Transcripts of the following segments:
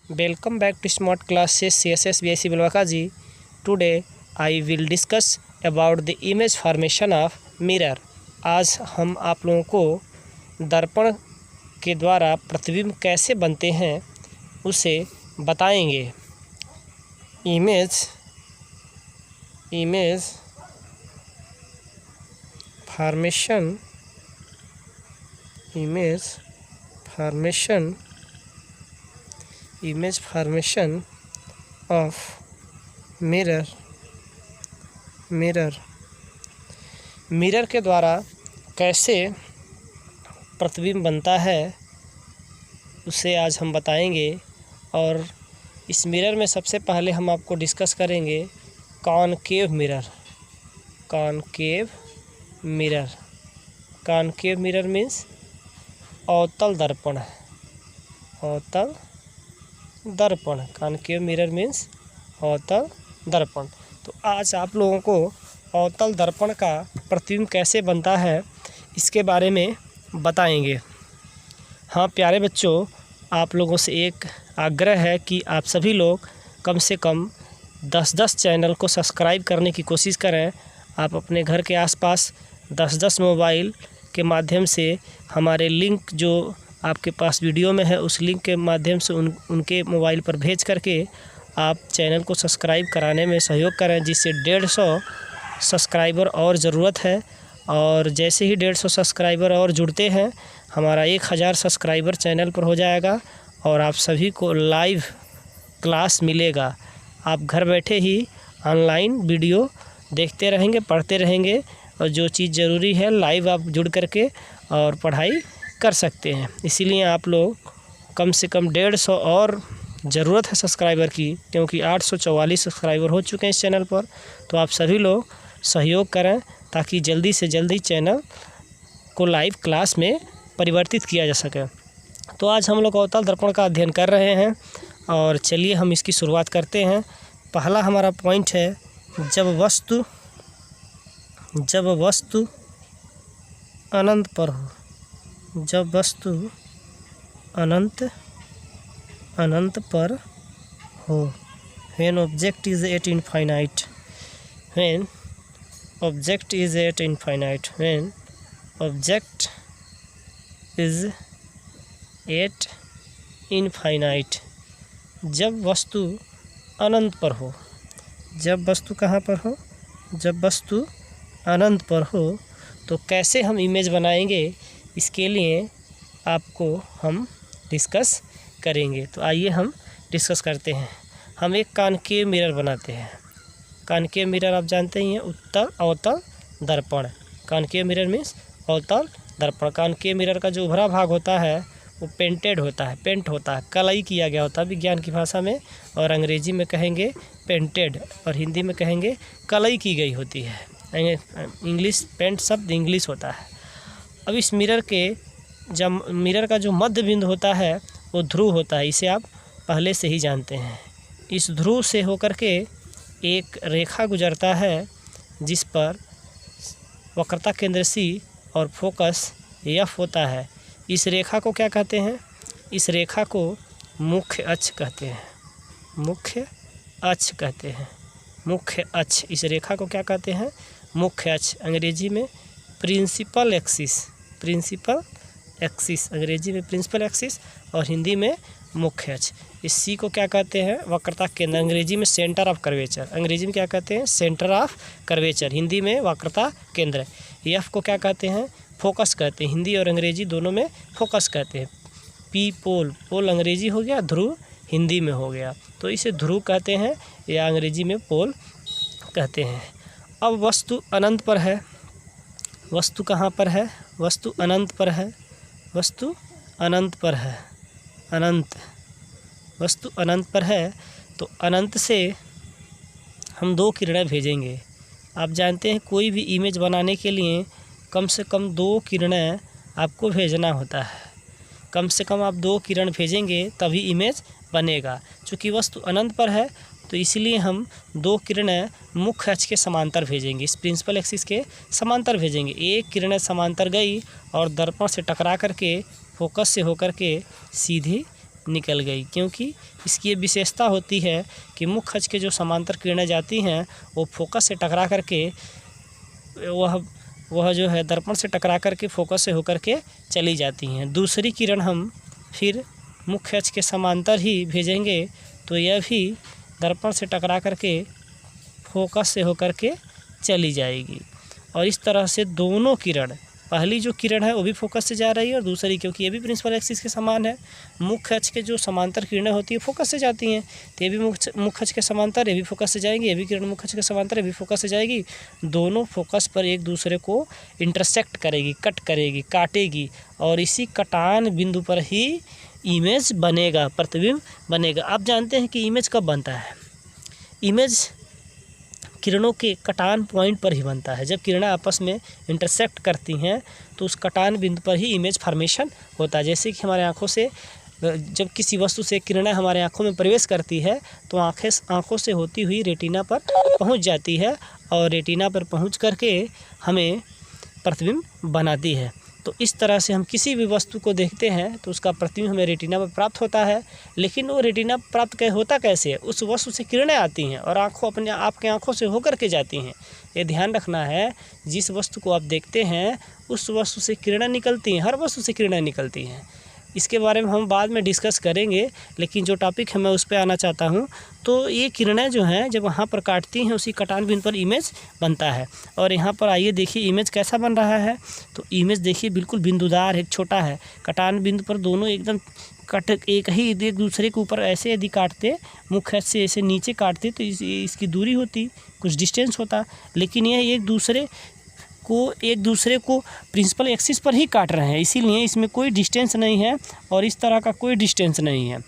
Welcome back to Smart Classes CSS BIC Balwakaji. Today I will discuss about the image formation of mirror. आज हम आप लोगों को दर्पण के द्वारा प्रतिबिंब कैसे बनते हैं उसे बताएंगे। इमेज फॉर्मेशन ऑफ मिरर के द्वारा कैसे प्रतिबिंब बनता है उसे आज हम बताएंगे। और इस मिरर में सबसे पहले हम आपको डिस्कस करेंगे कॉनकेव मिरर मीन्स अवतल दर्पण। कॉनकेव मिरर मीन्स अवतल दर्पण। तो आज आप लोगों को अवतल दर्पण का प्रतिबिंब कैसे बनता है इसके बारे में बताएंगे। हाँ प्यारे बच्चों, आप लोगों से एक आग्रह है कि आप सभी लोग कम से कम 10-10 चैनल को सब्सक्राइब करने की कोशिश करें। आप अपने घर के आसपास 10-10 मोबाइल के माध्यम से हमारे लिंक जो आपके पास वीडियो में है उस लिंक के माध्यम से उनके मोबाइल पर भेज करके आप चैनल को सब्सक्राइब कराने में सहयोग करें, जिससे 150 सब्सक्राइबर और ज़रूरत है। और जैसे ही 150 सब्सक्राइबर और जुड़ते हैं हमारा 1000 सब्सक्राइबर चैनल पर हो जाएगा और आप सभी को लाइव क्लास मिलेगा। आप घर बैठे ही ऑनलाइन वीडियो देखते रहेंगे, पढ़ते रहेंगे और जो चीज़ ज़रूरी है लाइव आप जुड़ करके और पढ़ाई कर सकते हैं। इसीलिए आप लोग कम से कम 150 और ज़रूरत है सब्सक्राइबर की, क्योंकि 844 सब्सक्राइबर हो चुके हैं इस चैनल पर। तो आप सभी लोग सहयोग करें ताकि जल्दी से जल्दी चैनल को लाइव क्लास में परिवर्तित किया जा सके। तो आज हम लोग अवतल दर्पण का अध्ययन कर रहे हैं और चलिए हम इसकी शुरुआत करते हैं। पहला हमारा पॉइंट है जब वस्तु अनंत पर हो। जब वस्तु अनंत पर हो। When object is at infinite. When object is at infinite. When object is at infinite. जब वस्तु अनंत पर हो। जब वस्तु कहाँ पर हो? जब वस्तु अनंत पर हो तो कैसे हम इमेज बनाएंगे इसके लिए आपको हम डिस्कस करेंगे। तो आइए हम डिस्कस करते हैं। हम एक कॉनकेव मिरर बनाते हैं। कॉनकेव मिरर आप जानते ही हैं, अवतल दर्पण। कॉनकेव मिरर मीन्स अवतल दर्पण। कॉनकेव मिरर का जो उभरा भाग होता है वो पेंट होता है, कलई किया गया होता है विज्ञान की भाषा में, और अंग्रेजी में कहेंगे पेंटेड और हिंदी में कहेंगे कलई की गई होती है। इंग्लिश पेंट शब्द इंग्लिश होता है। अब इस मिरर का जो मध्य बिंदु होता है वो ध्रुव होता है, इसे आप पहले से ही जानते हैं। इस ध्रुव से होकर के एक रेखा गुजरता है जिस पर वक्रता केंद्र C और फोकस F होता है। इस रेखा को क्या कहते हैं? इस रेखा को मुख्य अक्ष कहते हैं। मुख्य अक्ष इस रेखा को क्या कहते हैं? मुख्य अक्ष। अंग्रेजी में प्रिंसिपल एक्सिस अंग्रेजी में प्रिंसिपल एक्सिस और हिंदी में मुख्य अक्ष। इस सी को क्या कहते हैं? वक्रता केंद्र। अंग्रेजी में सेंटर ऑफ कर्वेचर। अंग्रेजी में क्या कहते हैं? Centre of curvature. हिंदी में वक्रता केंद्र। एफ को क्या कहते हैं? फोकस कहते हैं। हिंदी और अंग्रेजी दोनों में फोकस कहते हैं। पी पोल अंग्रेजी हो गया, ध्रुव हिंदी में हो गया, तो इसे ध्रुव कहते हैं या अंग्रेजी में पोल कहते हैं। अब वस्तु अनंत पर है। वस्तु कहाँ पर है? वस्तु अनंत पर है। वस्तु अनंत पर है तो अनंत से हम 2 किरणें भेजेंगे। आप जानते हैं कोई भी इमेज बनाने के लिए कम से कम 2 किरणें आपको भेजना होता है। कम से कम आप 2 किरण भेजेंगे तभी इमेज बनेगा। चूँकि वस्तु अनंत पर है तो इसलिए हम 2 किरणें मुख्य अक्ष के समांतर भेजेंगे, इस प्रिंसिपल एक्सिस के समांतर भेजेंगे। एक किरणें समांतर गई और दर्पण से टकरा करके फोकस से होकर के सीधी निकल गई, क्योंकि इसकी ये विशेषता होती है कि मुख्य अक्ष के जो समांतर किरणें जाती हैं वो फोकस से टकरा करके वह जो है दर्पण से टकरा करके फोकस से होकर के चली जाती हैं। दूसरी किरण हम फिर मुख्य अक्ष के समांतर ही भेजेंगे तो यह भी दर्पण से टकरा करके फोकस से होकर के चली जाएगी। और इस तरह से दोनों किरण, पहली जो किरण है वो भी फोकस से जा रही है और दूसरी, क्योंकि ये भी प्रिंसिपल एक्सिस के समान है, मुख्य अक्ष के जो समांतर किरणें होती है फोकस से जाती हैं, तो ये भी मुख्य अक्ष के समांतर, ये भी फोकस से जाएंगी, ये भी किरण मुख्य अक्ष के समांतर, ये भी फोकस से जाएगी। दोनों फोकस पर एक दूसरे को इंटरसेक्ट करेगी, कट करेगी, काटेगी और इसी कटान बिंदु पर ही इमेज बनेगा, प्रतिबिंब बनेगा। आप जानते हैं कि इमेज कब बनता है? इमेज किरणों के कटान पॉइंट पर ही बनता है। जब किरणें आपस में इंटरसेक्ट करती हैं तो उस कटान बिंदु पर ही इमेज फॉर्मेशन होता है। जैसे कि हमारे आँखों से जब किसी वस्तु से किरणें हमारे आँखों में प्रवेश करती है तो आँखों से होती हुई रेटिना पर पहुंच जाती है और रेटिना पर पहुंच करके हमें प्रतिबिंब बनाती है। तो इस तरह से हम किसी भी वस्तु को देखते हैं तो उसका प्रतिबिंब हमें रेटिना पर प्राप्त होता है। लेकिन वो रेटिना प्राप्त होता कैसे है? उस वस्तु से किरणें आती हैं और आपके आँखों से होकर के जाती हैं। ये ध्यान रखना है, जिस वस्तु को आप देखते हैं उस वस्तु से किरणें निकलती हैं, हर वस्तु से किरणें निकलती हैं। इसके बारे में हम बाद में डिस्कस करेंगे, लेकिन जो टॉपिक है मैं उस पर आना चाहता हूँ। तो ये किरणें जो हैं जब वहाँ पर काटती हैं उसी कटान बिंदु पर इमेज बनता है। और यहाँ पर आइए देखिए इमेज कैसा बन रहा है। तो इमेज देखिए बिल्कुल बिंदुदार है, छोटा है। कटान बिंदु पर दोनों एकदम एक दूसरे के ऊपर ऐसे यदि काटते, मुख्य से ऐसे नीचे काटते तो इसकी दूरी होती, कुछ डिस्टेंस होता। लेकिन यह एक दूसरे को प्रिंसिपल एक्सिस पर ही काट रहे हैं, इसीलिए इसमें कोई डिस्टेंस नहीं है और इस तरह का कोई डिस्टेंस नहीं है।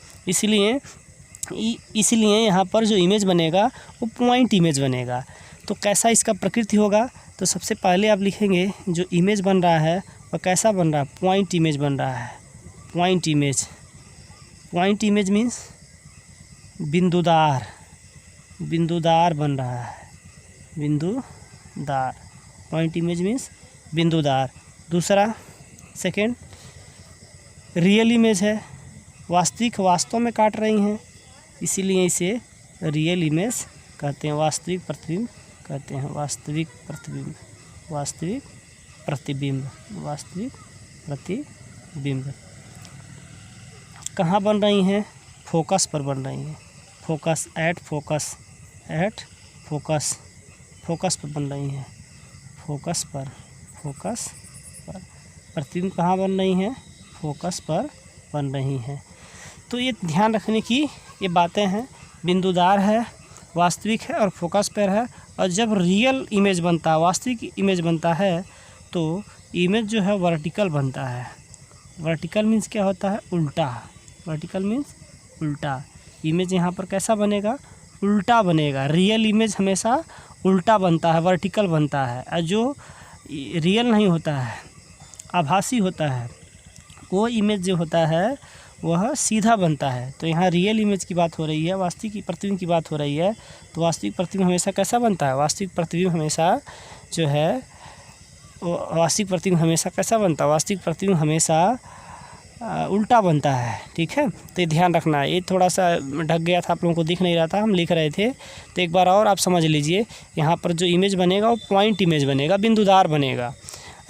इसलिए यहाँ पर जो इमेज बनेगा वो पॉइंट इमेज बनेगा। तो कैसा इसका प्रकृति होगा? तो सबसे पहले आप लिखेंगे जो इमेज बन रहा है वह कैसा बन रहा है? पॉइंट इमेज बन रहा है। पॉइंट इमेज मीन्स बिंदुदार बन रहा है, बिंदुदार। पॉइंट इमेज मीन्स बिंदुदार। दूसरा सेकेंड रियल इमेज है, वास्तव में काट रही हैं, इसीलिए इसे रियल इमेज कहते हैं, वास्तविक प्रतिबिंब कहते हैं, वास्तविक प्रतिबिंब। कहाँ बन रही हैं? फोकस पर बन रही हैं, फोकस पर बन रही हैं, फोकस पर प्रतिबिंब कहाँ बन रही हैं? फोकस पर बन रही हैं। तो ये ध्यान रखने की ये बातें हैं। बिंदुदार है, वास्तविक है और फोकस पर है। और जब रियल इमेज बनता है, वास्तविक इमेज बनता है तो इमेज जो है वर्टिकल बनता है। वर्टिकल मीन्स क्या होता है? उल्टा। वर्टिकल मीन्स उल्टा। इमेज यहाँ पर कैसा बनेगा? उल्टा बनेगा। रियल इमेज हमेशा उल्टा बनता है, वर्टिकल बनता है। और जो रियल नहीं होता है, आभासी होता है, वो इमेज जो होता है वह सीधा बनता है। तो यहाँ रियल इमेज की बात हो रही है, वास्तविक प्रतिबिंब की बात हो रही है। तो वास्तविक प्रतिबिंब हमेशा कैसा बनता है? वास्तविक प्रतिबिंब हमेशा जो है वास्तविक प्रतिबिंब हमेशा कैसा बनता है? वास्तविक प्रतिबिंब हमेशा उल्टा बनता है। ठीक है, तो ये ध्यान रखना है। ये थोड़ा सा ढक गया था, आप लोगों को दिख नहीं रहा था, हम लिख रहे थे। तो एक बार और आप समझ लीजिए, यहाँ पर जो इमेज बनेगा वो पॉइंट इमेज बनेगा, बिंदुदार बनेगा।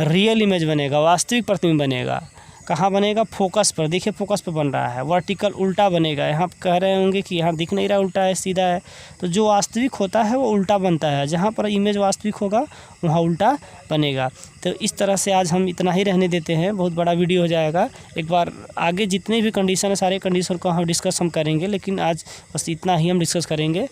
रियल इमेज बनेगा, वास्तविक प्रतिबिंब बनेगा। कहाँ बनेगा? फोकस पर। देखिए फोकस पर बन रहा है, वर्टिकल उल्टा बनेगा। यहाँ कह रहे होंगे कि यहाँ दिख नहीं रहा, उल्टा है, सीधा है। तो जो वास्तविक होता है वो उल्टा बनता है, जहाँ पर इमेज वास्तविक होगा वहाँ उल्टा बनेगा। तो इस तरह से आज हम इतना ही रहने देते हैं, बहुत बड़ा वीडियो हो जाएगा। एक बार आगे जितने भी कंडीशन है सारे कंडीशन को हम डिस्कस करेंगे, लेकिन आज बस इतना ही हम डिस्कस करेंगे।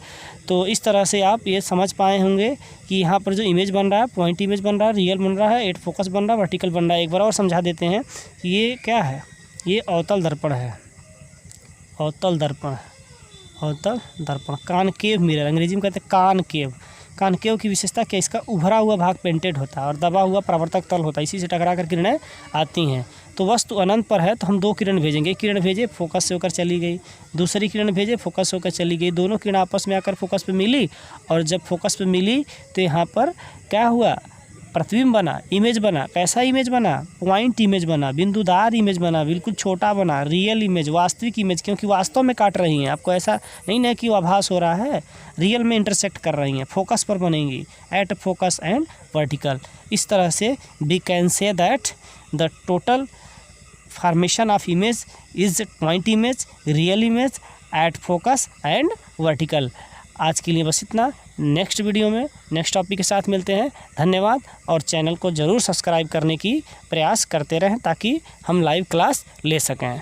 तो इस तरह से आप ये समझ पाए होंगे कि यहाँ पर जो इमेज बन रहा है, पॉइंट इमेज बन रहा है, रियल बन रहा है, एट फोकस बन रहा है, वर्टिकल बन रहा है। एक बार और समझा देते हैं कि ये क्या है। ये अवतल दर्पण है, अवतल दर्पण, कॉनकेव मिरर, अंग्रेजी में कहते हैं कॉनकेव। कॉनकेव की विशेषता क्या? इसका उभरा हुआ भाग पेंटेड होता है और दबा हुआ परावर्तक तल होता है, इसी से टकरा कर किरणें आती हैं। तो वस्तु अनंत पर है तो हम दो किरण भेजेंगे। किरण भेजे, फोकस से होकर चली गई, दूसरी किरण भेजे, फोकस होकर चली गई। दोनों किरण आपस में आकर फोकस पे मिली और जब फोकस पे मिली तो यहाँ पर क्या हुआ? प्रतिबिंब बना, इमेज बना, कैसा इमेज बना, पॉइंट इमेज बना, बिंदुदार इमेज बना, बिल्कुल छोटा बना, रियल इमेज, वास्तविक इमेज, क्योंकि वास्तव में काट रही हैं, आपको ऐसा नहीं ना कि वो आभास हो रहा है, रियल में इंटरसेक्ट कर रही हैं, फोकस पर बनेंगी, एट फोकस एंड वर्टिकल। इस तरह से we can say that the total formation of image is point image, real image, at focus and vertical. आज के लिए बस इतना। नेक्स्ट वीडियो में नेक्स्ट टॉपिक के साथ मिलते हैं। धन्यवाद, और चैनल को ज़रूर सब्सक्राइब करने की प्रयास करते रहें ताकि हम लाइव क्लास ले सकें।